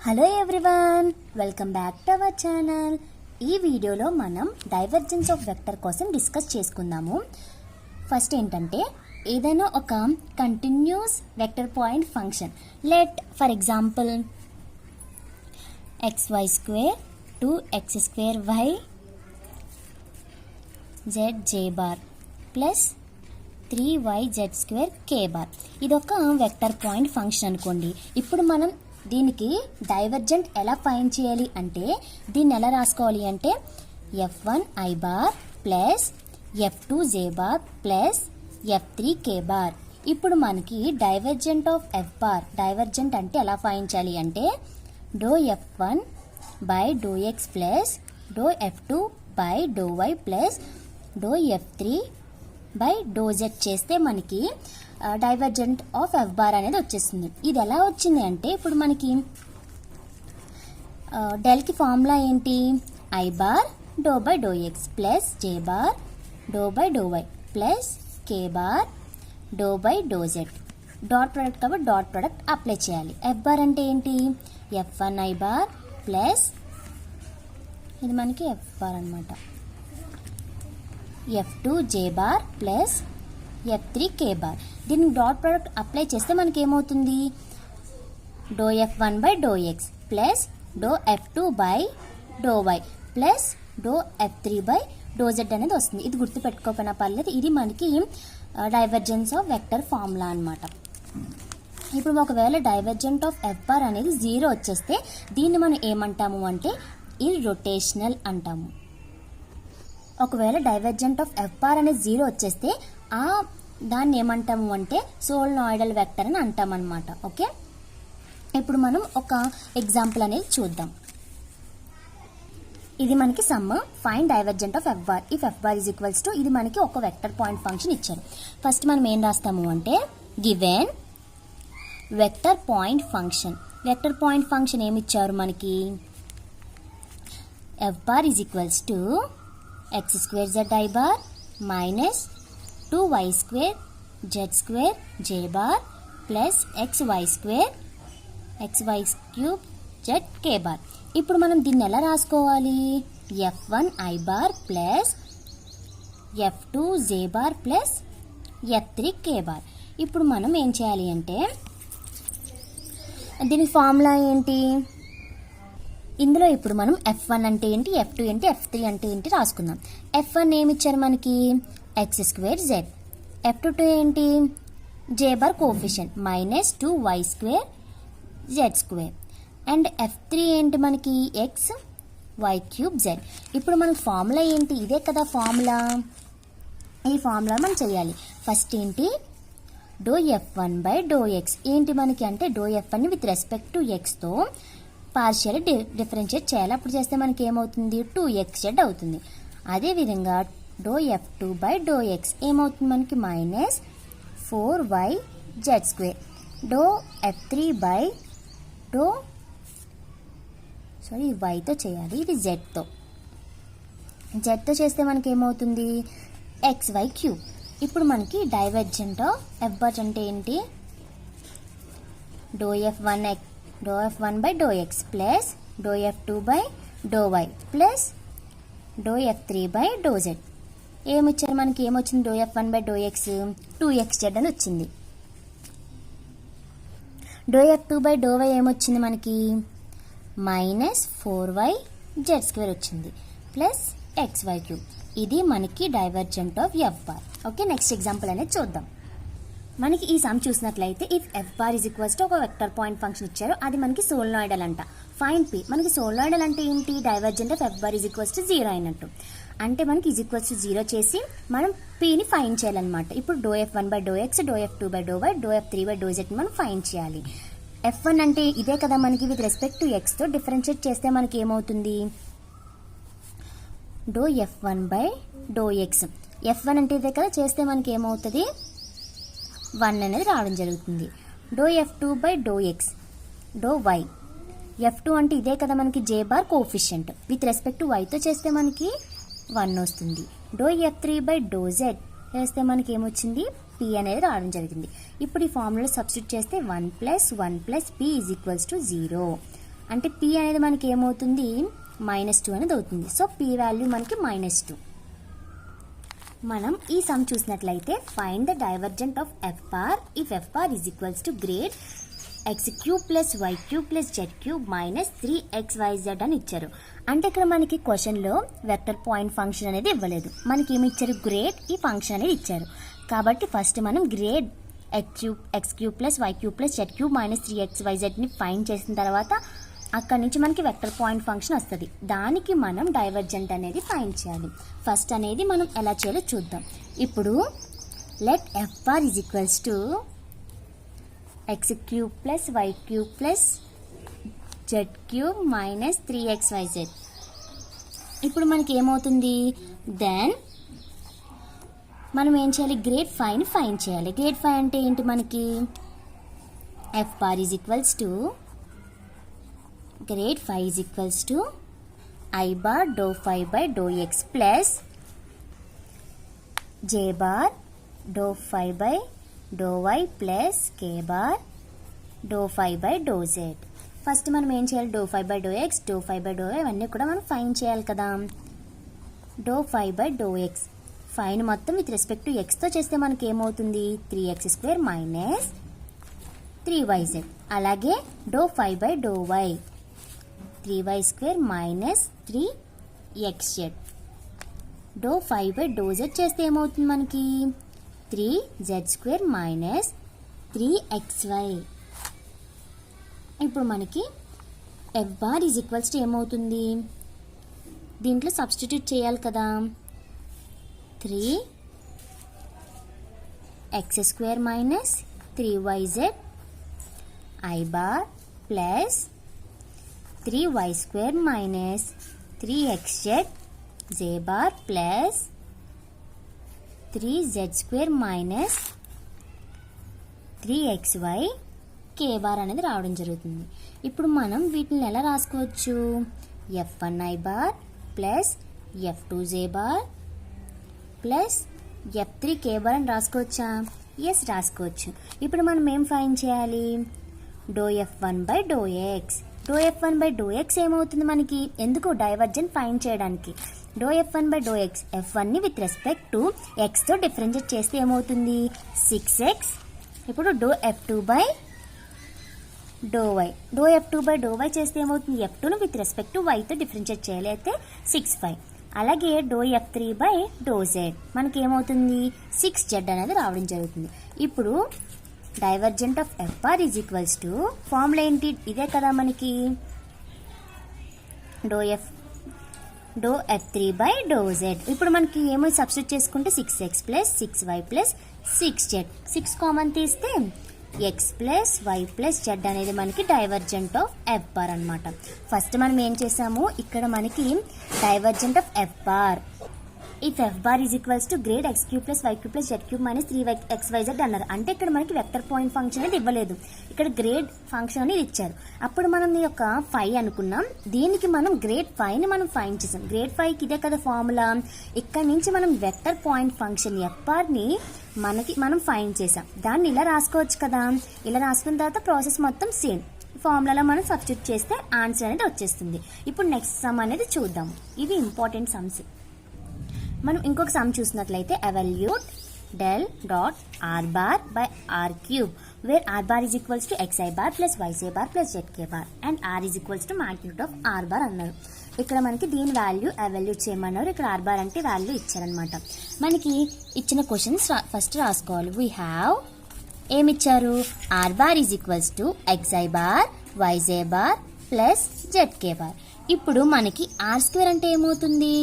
Hello everyone, welcome back to our channel. ఈ వీడియోలో మనం డైవర్జెన్స్ ఆఫ్ వెక్టర్ కోసం డిస్కస్ చేసుకుందాము. ఫస్ట్ ఏంటంటే ఏదైనా ఒక continuous vector point function, let for example xy square 2x2y zj bar plus 3yz2 k bar. ఇదొక vector point function అనుకోండి. ఇప్పుడు మనం దీనికి డైవర్జెంట్ ఎలా ఫైండ్ చేయాలి అంటే దీన్ని ఎలా రాసుకోవాలి అంటే f1i bar plus f2j bar plus f3k bar. ఇప్పుడు మనకి divergent of f bar, divergent అంటే ఎలా ఫైండ్ చేయాలి అంటే do f1 by do x plus do f2 by do y plus do f3 by do z చేస్తే మనకి divergent of F bar అనేది వచ్చేస్తుంది. ఇది ఎలా వచ్చింది అంటే ఇప్పుడు మనకి డెల్కి ఫార్ములా ఏంటి, i bar do by do x plus j bar do by do y plus k bar do by do z. Dot product కాబట్టి డాట్ ప్రోడక్ట్ అప్లై చేయాలి. ఎఫ్ బార్ అంటే ఏంటి, f1i బార్ ప్లస్ ఇది మనకి F bar అనమాట, f2j bar plus f3k bar. దీనికి dot product apply చేస్తే మనకి ఏమవుతుంది, do f1 by do x plus do f2 by do y plus do f3 by do z అనేది వస్తుంది. ఇది గుర్తుపెట్టుకోకపోయినా పర్లేదు, ఇది మనకి డైవర్జెన్స్ ఆఫ్ వెక్టర్ ఫార్ములా అనమాట. ఇప్పుడు ఒకవేళ డైవర్జెంట్ ఆఫ్ ఎఫ్ బార్ అనేది 0 వచ్చేస్తే దీన్ని మనం ఏమంటాము అంటే ఇర్రొటేషనల్ అంటాము. ఒకవేళ డైవర్జెంట్ ఆఫ్ ఎఫ్ బార్ అనేది 0 వచ్చేస్తే దాన్ని ఏమంటాము అంటే సోలనాయిడల్ వెక్టర్ అని అంటాం అనమాట. ఓకే, ఇప్పుడు మనం ఒక ఎగ్జాంపుల్ అనేది చూద్దాం. ఇది మనకి some find divergent of F bar if F bar is equals to, ఇది మనకి ఒక వెక్టర్ పాయింట్ ఫంక్షన్ ఇచ్చారు. ఫస్ట్ మనం ఏం రాస్తాము అంటే given vector point function. Vector point function ఏమి ఇచ్చారు మనకి, F bar is equals to x square zi bar minus 2y square z square j bar plus xy square xy cube z k bar. ఇప్పుడు మనం దీన్ని ఎలా రాసుకోవాలి, f1i bar plus f2j bar plus f3k bar. ఇప్పుడు మనం ఏం చేయాలి అంటే దీని ఫార్ములా ఏంటి, ఇందులో ఇప్పుడు మనం f1 అంటే ఏంటి, f2 ఏంటి, f3 అంటే ఏంటి రాసుకుందాం. f1 ఏమి ఇచ్చారు మనకి x స్క్వేర్ z, f2 ఏంటి j bar coefficient minus 2y square z square and f3 ఏంటి మనకి x y క్యూబ్ z. ఇప్పుడు మనకి ఫార్ములా ఏంటి, ఇదే కదా ఫార్ములా. ఈ ఫార్ములా మనం చేయాలి. ఫస్ట్ ఏంటి do f1 by do x ఏంటి మనకి అంటే do f1 with respect to xతో పార్షియల్ డిఫరెన్షియేట్ చేయాలి. అప్పుడు చేస్తే మనకి ఏమవుతుంది 2xz అవుతుంది. అదేవిధంగా do f2 by do x ఏమవుతుంది మనకి minus 4yz square. Do f3 by do వైతో చేయాలి, ఇది జెడ్తో చేస్తే మనకి ఏమవుతుంది xy క్యూబ్. ఇప్పుడు మనకి డైవర్జెంట్ ఆఫ్ ఎఫ్ బార్ అంటే ఏంటి, do f1 by do x plus do f2 by do y plus do f3 by do z. ఏమొచ్చారు మనకి, ఏమొచ్చింది do f1 by do X 2xz అని వచ్చింది. Do f2 by do why ఏమొచ్చింది మనకి minus 4yz square వచ్చింది plus xy cube. ఇది మనకి divergent of F bar. Okay, next example అనేది చూద్దాం. మనకి ఈ సమ్ చూసినట్లయితే if F bar is equals to ఒక వెక్టర్ పాయింట్ ఫంక్షన్ ఇచ్చారు, అది మనకి సోలనాయిడల్ అంట. Find P. మనకి సోలనాయిడల్ అంటే ఏంటి, divergent of F bar is equals to 0 అయినట్టు. అంటే మనకి ఈజ్ ఈక్వల్స్ టు 0 చేసి మనం పిని ఫైండ్ చేయాలన్నమాట. ఇప్పుడు డో f1 బై డో ఎక్స్, డో f2 బై డో వై, డో f3 బై డో జెడ్ మనం ఫైండ్ చేయాలి. f1 అంటే ఇదే కదా మనకి విత్ రెస్పెక్ట్ టు ఎక్స్తో డిఫరెన్షియేట్ చేస్తే మనకి ఏమవుతుంది do f1 by do X. f1 అంటే ఇదే కదా, చేస్తే మనకి ఏమవుతుంది 1 అనేది రావడం జరుగుతుంది. Do f2 by do x do y, f2 అంటే ఇదే కదా మనకి j bar coefficient, with respect to వైతో చేస్తే మనకి 1 వస్తుంది. Do f3 by do z చేస్తే మనకి ఏమొచ్చింది p అనేది రావడం జరిగింది. ఇప్పుడు ఈ ఫార్ములా సబ్స్టిట్యూట్ చేస్తే 1 plus p is equals to 0. అంటే p అనేది మనకి ఏమవుతుంది -2 అనేది అవుతుంది. సో p వాల్యూ మనకి -2. మనం ఈ సమ్ చూసినట్లయితే find the divergent of F bar if F bar is equals to grade x³ + y³ + z³ - 3xyz అని ఇచ్చారు. అంటే ఇక్కడ మనకి క్వశ్చన్లో వెక్టర్ పాయింట్ ఫంక్షన్ అనేది ఇవ్వలేదు, మనకి ఏమి ఇచ్చారు, గ్రేడ్ ఈ ఫంక్షన్ అనేది ఇచ్చారు. కాబట్టి ఫస్ట్ మనం grade x³ + y³ + z³ - 3xyzని find చేసిన తర్వాత అక్కడి నుంచి మనకి వెక్టర్ పాయింట్ ఫంక్షన్ వస్తుంది. దానికి మనం డైవర్జెంట్ అనేది ఫైండ్ చేయాలి. ఫస్ట్ అనేది మనం ఎలా చేయాలో చూద్దాం. ఇప్పుడు let F bar is equals to x³ + y³ + z³ - 3xyz. ఇప్పుడు మనకి ఏమవుతుంది, దెన్ మనం ఏం చేయాలి, గ్రేడ్ 5ని ఫైండ్ చేయాలి. గ్రేడ్ 5 అంటే ఏంటి, మనకి F bar is equals to grade 5 is equals to I bar dou phi by dou x plus J bar dou phi by dou y plus K bar dou phi by dou z. First మనం ఏం చేయాలి, dou phi by dou x, dou phi by dou y అవన్నీ కూడా మనం find చేయాలి కదా. dou phi by dou x fine మొత్తం with respect to ఎక్స్తో చేస్తే మనకి ఏమవుతుంది, 3x² - 3yz. అలాగే dou phi by dou y 3y² - 3xz. dou phi by dou z చేస్తే ఏమవుతుంది మనకి, 3z² - 3xy. ఇప్పుడు మనకి F bar is equals to ఏమవుతుంది, దీంట్లో సబ్స్టిట్యూట్ చేయాలి కదా. 3x² - 3yz I bar plus 3y² - 3xz J bar plus 3z² - 3xy K bar అనేది రావడం జరుగుతుంది. ఇప్పుడు మనం వీటిని ఎలా రాసుకోవచ్చు, f1 I bar plus f2 J bar plus f3 K bar అని రాసుకోవచ్చా, ఎస్ రాసుకోవచ్చు. ఇప్పుడు మనం ఏం ఫైండ్ చేయాలి, dou f1 by dou x. dou f1 by dou x ఏమవుతుంది మనకి, ఎందుకు, డైవర్జెంట్ ఫైండ్ చేయడానికి. dou f1 by dou x f1ని విత్ రెస్పెక్ట్ టు xతో డిఫరెన్షియేట్ చేస్తే ఏమవుతుంది, 6x. ఇప్పుడు dou f2 by dou y, dou f2 by dou y చేస్తే ఏమవుతుంది, f2ను విత్ రెస్పెక్ట్ టు yతో డిఫరెన్షియేట్ చేయాలి, అయితే 6y. అలాగే dou f3 by dou z మనకి ఏమవుతుంది, 6z అనేది రావడం జరుగుతుంది. ఇప్పుడు divergent of F bar is equals to formula ఏంటి, ఇదే కదా మనకి, dou f3 by dou z. ఇప్పుడు మనకి ఏమో సబ్స్టిట్యూట్ చేసుకుంటే 6x + 6y + 6z, 6 కామన్ తీస్తే x + y + z అనేది మనకి డైవర్జెంట్ ఆఫ్ ఎఫ్ బార్ అనమాట. ఫస్ట్ మనం ఏం చేసాము, ఇక్కడ మనకి divergent of F bar if F bar is equals to grade x³ + y³ + z³ - 3xyz అన్నారు. అంటే ఇక్కడ మనకి వెక్టర్ పాయింట్ ఫంక్షన్ అనేది ఇవ్వలేదు, ఇక్కడ గ్రేడ్ ఫంక్షన్ అనేది ఇచ్చారు. అప్పుడు మనం ఈ యొక్క 5 అనుకున్నాం, దీనికి మనం గ్రేడ్ 5ని మనం ఫైండ్ చేసాం. గ్రేడ్ 5కి ఇదే కదా ఫార్ములా. ఇక్కడ నుంచి మనం వెక్టర్ పాయింట్ ఫంక్షన్ ఎఫ్ బార్ని మనం ఫైండ్ చేసాం. దాన్ని ఇలా రాసుకోవచ్చు కదా. ఇలా రాసుకున్న తర్వాత ప్రాసెస్ మొత్తం సేమ్ ఫార్ములాలో మనం సబ్స్టిట్యూట్ చేస్తే ఆన్సర్ అనేది వచ్చేస్తుంది. ఇప్పుడు నెక్స్ట్ సమ్ అనేది చూద్దాం. ఇవి ఇంపార్టెంట్ సమ్స్. మనం ఇంకొక సమ్ చూసినట్లయితే evaluate del dot r bar by r cube where r bar is equals to xi bar plus yj bar plus zk bar and r is equals to magnitude of r bar అన్నారు. ఇక్కడ మనకి దీని value evaluate చేయమన్నారు. ఇక్కడ r bar అంటే value ఇచ్చారనమాట. మనకి ఇచ్చిన క్వశ్చన్స్ ఫస్ట్ రాసుకోవాలి. వీ హ్యావ్ ఏమిచ్చారు, r bar is equals to xi bar yj bar plus zk bar. ఇప్పుడు మనకి r² అంటే ఏమవుతుంది,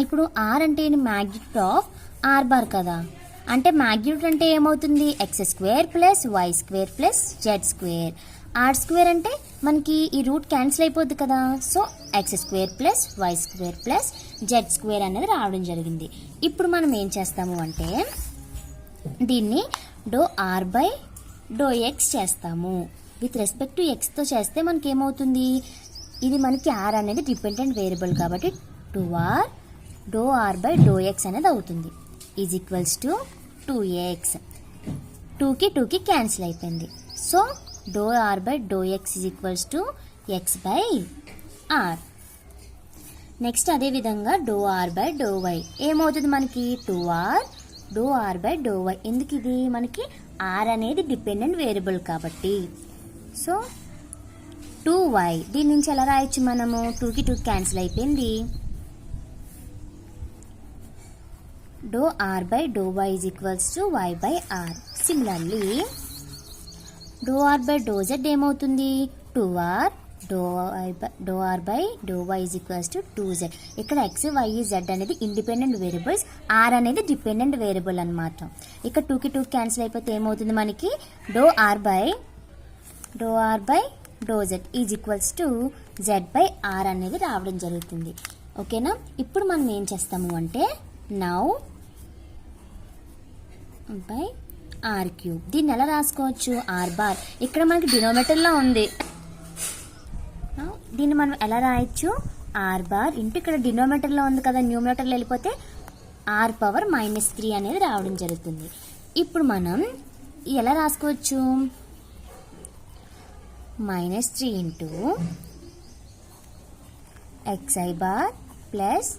ఇప్పుడు r అంటే మ్యాగ్నిట్యూడ్ ఆఫ్ r బార్ కదా. అంటే మ్యాగ్నిట్యూడ్ అంటే ఏమవుతుంది, x² + y² + z². r² అంటే మనకి ఈ రూట్ క్యాన్సిల్ అయిపోద్ది కదా. సో x² + y² + z² అనేది రావడం జరిగింది. ఇప్పుడు మనం ఏం చేస్తాము అంటే దీన్ని dou r by dou x చేస్తాము. విత్ రెస్పెక్ట్ టు ఎక్స్తో చేస్తే మనకి ఏమవుతుంది, ఇది మనకి r అనేది డిపెండెంట్ వేరియబుల్ కాబట్టి 2r dou r by dou x అనేది అవుతుంది. Is equals to 2x. 2కి 2కి క్యాన్సిల్ అయిపోయింది. So dou r by dou x is equals to x by r. Next అదే విధంగా డో ఆర్ బై డో వై ఏమవుతుంది మనకి 2r డో ఆర్ బై డో వై. ఎందుకు ఇది మనకి ఆర్ అనేది డిపెండెంట్ వేరియబుల్ కాబట్టి. సో 2y దీని నుంచి ఎలా రాయొచ్చు మనము 2కి 2 క్యాన్సిల్ అయిపోయింది. డో r by do y is equals to y by r. Similarly డో ఆర్ బై డో జెడ్ ఏమవుతుంది 2r డో r by do y is equals to 2z. ఇక్కడ ఎక్స్ వై జెడ్ అనేది ఇండిపెండెంట్ వేరియబుల్స్, ఆర్ అనేది dependent variable అనమాట. ఇక్కడ 2కి 2 cancel అయిపోతే ఏమవుతుంది మనకి డో r by do z is equals to z by r అనేది రావడం జరుగుతుంది. ఓకేనా. ఇప్పుడు మనం ఏం చేస్తాము అంటే నౌ బై ఆర్ క్యూబ్. దీన్ని ఎలా రాసుకోవచ్చు ఆర్ బార్. ఇక్కడ మనకి డినోమినేటర్లో ఉంది, దీన్ని మనం ఎలా రాయొచ్చు ఆర్ బార్ ఇంటూ ఇక్కడ డినోమినేటర్లో ఉంది కదా, న్యూమినేటర్లో వెళ్ళిపోతే ఆర్ పవర్ -3 అనేది రావడం జరుగుతుంది. ఇప్పుడు మనం ఎలా రాసుకోవచ్చు -3 into x i bar plus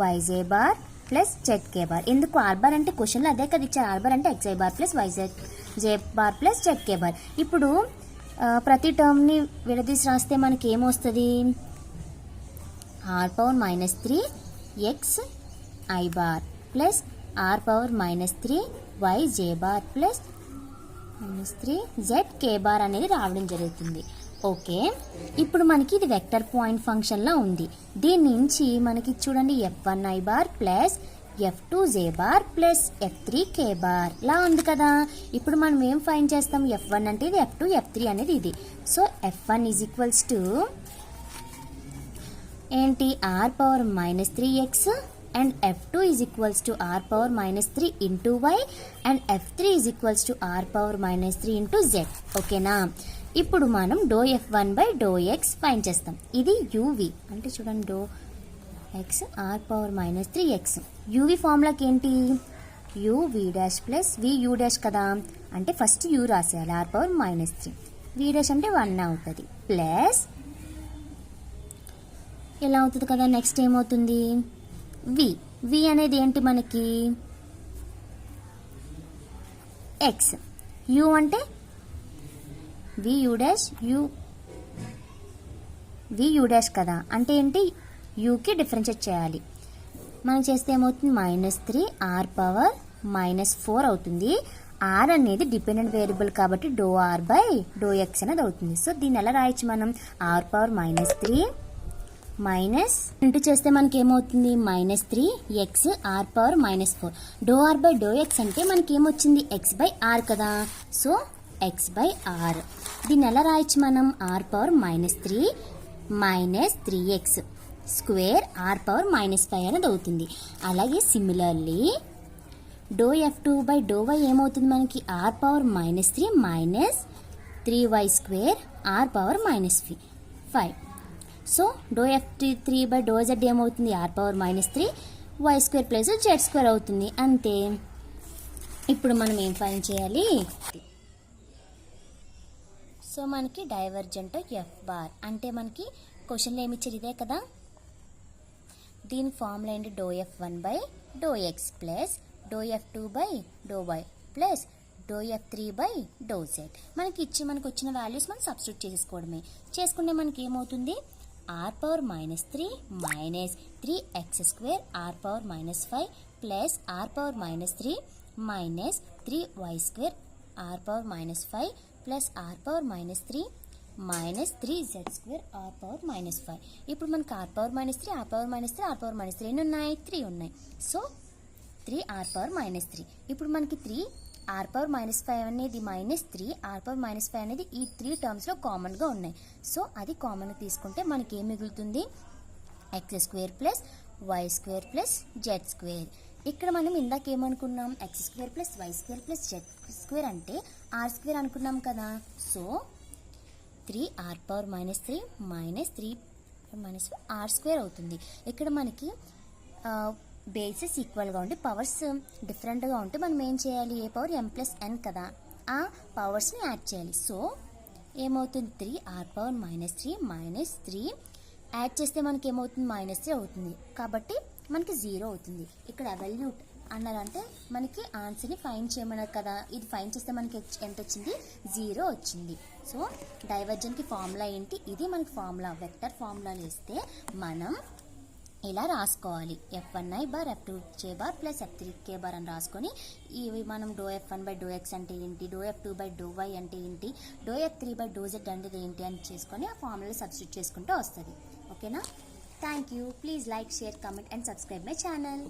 y j bar plus z k bar. ఎందుకు ఆర్ బార్ అంటే క్వశ్చన్లో అదే కదా ఇచ్చారు. ఆర్ బార్ అంటే x i bar plus j bar plus z k bar. ఇప్పుడు ప్రతి టర్మ్ని విడదీసి రాస్తే మనకి ఏమొస్తుంది r power -3 x i bar plus r power -3 y j bar plus -3 z k bar అనేది రావడం జరుగుతుంది. ఓకే. ఇప్పుడు మనకి ఇది వెక్టర్ పాయింట్ ఫంక్షన్లో ఉంది. దీని నుంచి మనకి చూడండి f1i bar plus f2j bar plus f3k bar లా ఉంది కదా. ఇప్పుడు మనం ఏం ఫైండ్ చేస్తాం f1 అంటే ఇది, f2 f3 అనేది ఇది. So f1 is equals to ఏంటి r power -3x and f2 is equals to r power -3 into y and f3 is equals to r power -3 into z. ఓకేనా. ఇప్పుడు మనం do f1 by do x find చేస్తాం. ఇది uv అంటే చూడండి do x r power -3x. U v ఫార్ములాకి ఏంటి uv dash plus vu dash కదా, అంటే ఫస్ట్ u రాసేయాలి ఆర్ పవర్ -3. v డాష్ అంటే 1 అవుతుంది ప్లస్ ఎలా అవుతుంది కదా. నెక్స్ట్ ఏమవుతుంది v అనేది ఏంటి మనకి x, u అంటే vu డాష్ కదా, అంటే ఏంటి యూకి డిఫరెన్షియేట్ చేయాలి. మనం చేస్తే ఏమవుతుంది -3 ఆర్ పవర్ -4 అవుతుంది. ఆర్ అనేది డిపెండెంట్ వేరియబుల్ కాబట్టి డో ఆర్ బై డో ఎక్స్ అనేది అవుతుంది. సో దీన్ని ఎలా రాయొచ్చు మనం ఆర్ పవర్ -3 మైనస్ ఇంటూ చేస్తే మనకి ఏమవుతుంది -3 ఎక్స్ ఆర్ పవర్ -4. డో ఆర్ బై డో ఎక్స్ అంటే మనకి ఏమొచ్చింది ఎక్స్ బై ఆర్ కదా. So x by r. దీన్ని ఎలా రాయొచ్చు మనం r power -3 -3x square r power -5 అనేది అవుతుంది. అలాగే సిమిలర్లీ డో f2 బై డో y ఏమవుతుంది మనకి r power -3 -3y square r power -5. So డో f3 బై డో z ఏమవుతుంది r power -3 y square plus z square అవుతుంది. అంతే. ఇప్పుడు మనం ఏం ఫైండ్ చేయాలి. సో మనకి డైవర్జెంట్ ఎఫ్ బార్ అంటే మనకి క్వశ్చన్లో ఏమి ఇచ్చారు ఇదే కదా. దీని ఫార్ములా ఏంటి do f1 by do x plus do f2 by do y plus do f3 by do z. మనకి వచ్చిన వాల్యూస్ మనం సబ్స్టిట్యూట్ చేసుకోవడమే. చేసుకుంటే మనకి ఏమవుతుంది r power -3 -3x square r power -5 plus r power -3 -3y square r power -5 plus r power -3 -3z square r power -5. ఇప్పుడు మనకి r power -3 r power -3 r power -3 ఎన్ని ఉన్నాయి 3 ఉన్నాయి. So 3 r power -3. ఇప్పుడు మనకి 3 ఆర్ పవర్ -5 అనేది -3 r power -5 అనేది ఈ 3 టర్మ్స్లో కామన్గా ఉన్నాయి. సో అది కామన్ తీసుకుంటే మనకి ఏం మిగులుతుంది x square plus y square plus z square. ఇక్కడ మనం ఇందాక ఏమనుకున్నాం x square plus y square plus z square అంటే ఆర్ స్క్వేర్ అనుకున్నాం కదా. So 3 r power -3 -3 r square అవుతుంది. ఇక్కడ మనకి బేసెస్ ఈక్వల్గా ఉండి పవర్స్ డిఫరెంట్గా ఉంటే మనం ఏం చేయాలి ఏ పవర్ m+n కదా, ఆ పవర్స్ని యాడ్ చేయాలి. సో ఏమవుతుంది 3r⁻³ -3 యాడ్ చేస్తే మనకి ఏమవుతుంది -3 అవుతుంది, కాబట్టి మనకి 0 అవుతుంది. ఇక్కడ అవల్యూట్ అన్నారంటే మనకి ఆన్సర్ని ఫైండ్ చేయమన్నారు కదా, ఇది ఫైండ్ చేస్తే మనకి ఎంత వచ్చింది 0 వచ్చింది. సో డైవర్జెంట్కి ఫార్ములా ఏంటి, ఇది మనకి ఫార్ములా వెక్టర్ ఫార్ములా వేస్తే మనం ఇలా రాసుకోవాలి F1i/F2j + F3k అని రాసుకొని ఇవి మనం ∂F1/∂x అంటే ఏంటి, ∂F2/∂y అంటే ఏంటి, ∂F3/∂z అంటే ఏంటి అని చేసుకొని ఆ ఫార్ములా సబ్స్టిట్యూట్ చేసుకుంటూ వస్తుంది. ఓకేనా? Thank you. Please like, share, comment and subscribe my channel.